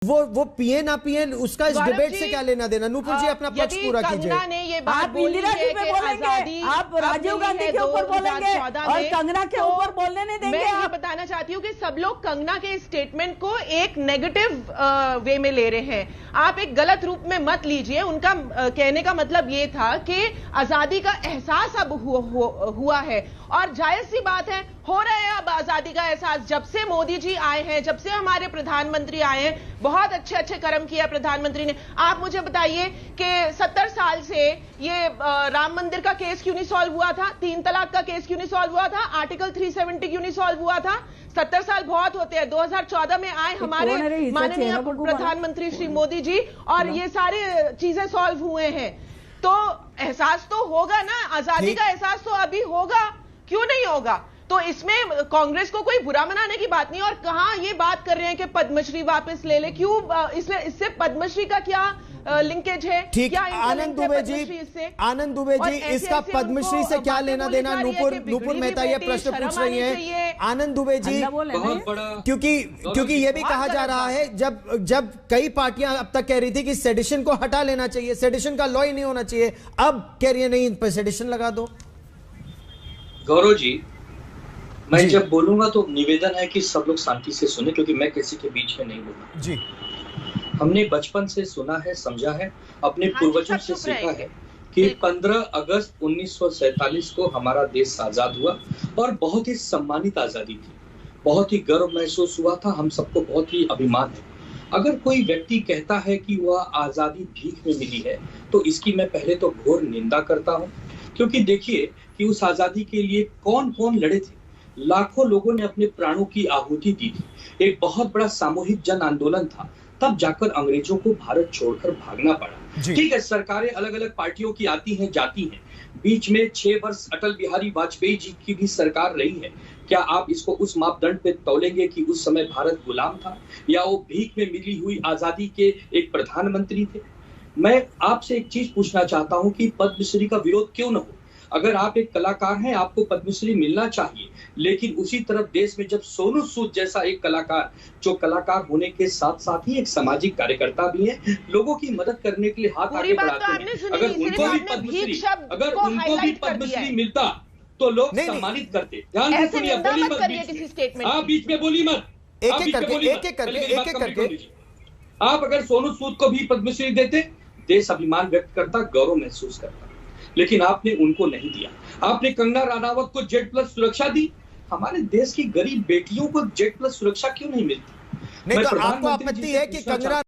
वो पिए ना पिए उसका इस डिबेट से क्या लेना देना। नूपुर जी अपना पक्ष पूरा कीजिए। कंगना ने ये बात बोली इंदिरा जी पे बोलेंगे, आप राजीव गांधी के ऊपर बोलेंगे और कंगना के ऊपर बोलने नहीं देंगे। मैं ये बताना चाहती हूँ कि सब लोग कंगना के स्टेटमेंट को एक नेगेटिव वे में ले रहे हैं। आप एक गलत रूप में मत लीजिए। उनका कहने का मतलब ये था कि आजादी का एहसास अब हुआ है और जायज सी बात है, हो रहा है अब आजादी का एहसास। जब से मोदी जी आए हैं, जब से हमारे प्रधानमंत्री आए हैं, बहुत अच्छे अच्छे कर्म किया प्रधानमंत्री ने। आप मुझे बताइए कि 70 साल से ये राम मंदिर का केस क्यों नहीं सॉल्व हुआ था, 3 तलाक का केस क्यों नहीं सॉल्व हुआ था, आर्टिकल 370 क्यों नहीं सॉल्व हुआ था। 70 साल बहुत होते हैं। 2014 में आए हमारे माननीय प्रधानमंत्री श्री मोदी जी और ये सारी चीजें सॉल्व हुए हैं। तो एहसास तो होगा ना, आजादी का एहसास तो अभी होगा, क्यों नहीं होगा। तो इसमें कांग्रेस को कोई बुरा मनाने की बात नहीं। और कहां ये बात कर रहे हैं कि पद्मश्री वापस ले ले, क्यों, इससे पद्मश्री का क्या लिंकेज है? ठीक, आनंद दुबे जी इसका पद्मश्री से क्या लेना देना? नूपुर मेहता ये प्रश्न पूछ रही है। आनंद दुबे जी, क्योंकि ये भी कहा जा रहा है जब कई पार्टियां अब तक कह रही थी कि सेडिशन को हटा लेना चाहिए, सेडिशन का लॉ ही नहीं होना चाहिए, अब कह रही है नहीं, इन पर सेडिशन लगा दो। गौरव जी, मैं जब बोलूंगा तो निवेदन है कि सब लोग शांति से सुने, क्योंकि मैं किसी के बीच में नहीं बोलूंगा जी। हमने बचपन से सुना है, समझा है, अपने पूर्वजों से सीखा है कि 15 अगस्त 1947 को हमारा देश आजाद हुआ और बहुत ही सम्मानित आजादी थी। बहुत ही गर्व महसूस हुआ था, हम सबको बहुत ही अभिमान है। अगर कोई व्यक्ति कहता है कि वह आजादी भीख में मिली है तो इसकी मैं पहले तो घोर निंदा करता हूँ, क्योंकि देखिए कि उस आजादी के लिए कौन कौन लड़े थे। लाखों लोगों ने अपने प्राणों की आहुति दी थी। एक बहुत बड़ा सामूहिक जन आंदोलन था, तब जाकर अंग्रेजों को भारत छोड़कर भागना पड़ा। ठीक है, सरकारें अलग अलग पार्टियों की आती हैं जाती हैं, बीच में 6 वर्ष अटल बिहारी वाजपेयी जी की भी सरकार रही है। क्या आप इसको उस मापदंड पे तौलेंगे कि उस समय भारत गुलाम था या वो भीख में मिली हुई आजादी के एक प्रधानमंत्री थे? मैं आपसे एक चीज पूछना चाहता हूँ कि पद्मश्री का विरोध क्यों न हो। अगर आप एक कलाकार हैं, आपको पद्मश्री मिलना चाहिए, लेकिन उसी तरफ देश में जब सोनू सूद जैसा एक कलाकार, जो कलाकार होने के साथ साथ ही एक सामाजिक कार्यकर्ता भी है, लोगों की मदद करने के लिए हाथ आगे बढ़ाते हैं, अगर उनको भी पद्मश्री मिलता तो लोग सम्मानित करते। ध्यान से सुनिए, बोली मत, आप बीच में बोली मत, एक एक करके। आप अगर सोनू सूद को भी पद्मश्री देते, देश अभिमान व्यक्त करता, गौरव महसूस करता, लेकिन आपने उनको नहीं दिया। आपने कंगना रनावत को Z+ सुरक्षा दी। हमारे देश की गरीब बेटियों को Z+ सुरक्षा क्यों नहीं मिलती? नहीं तो आपको आपत्ति है कि कंगना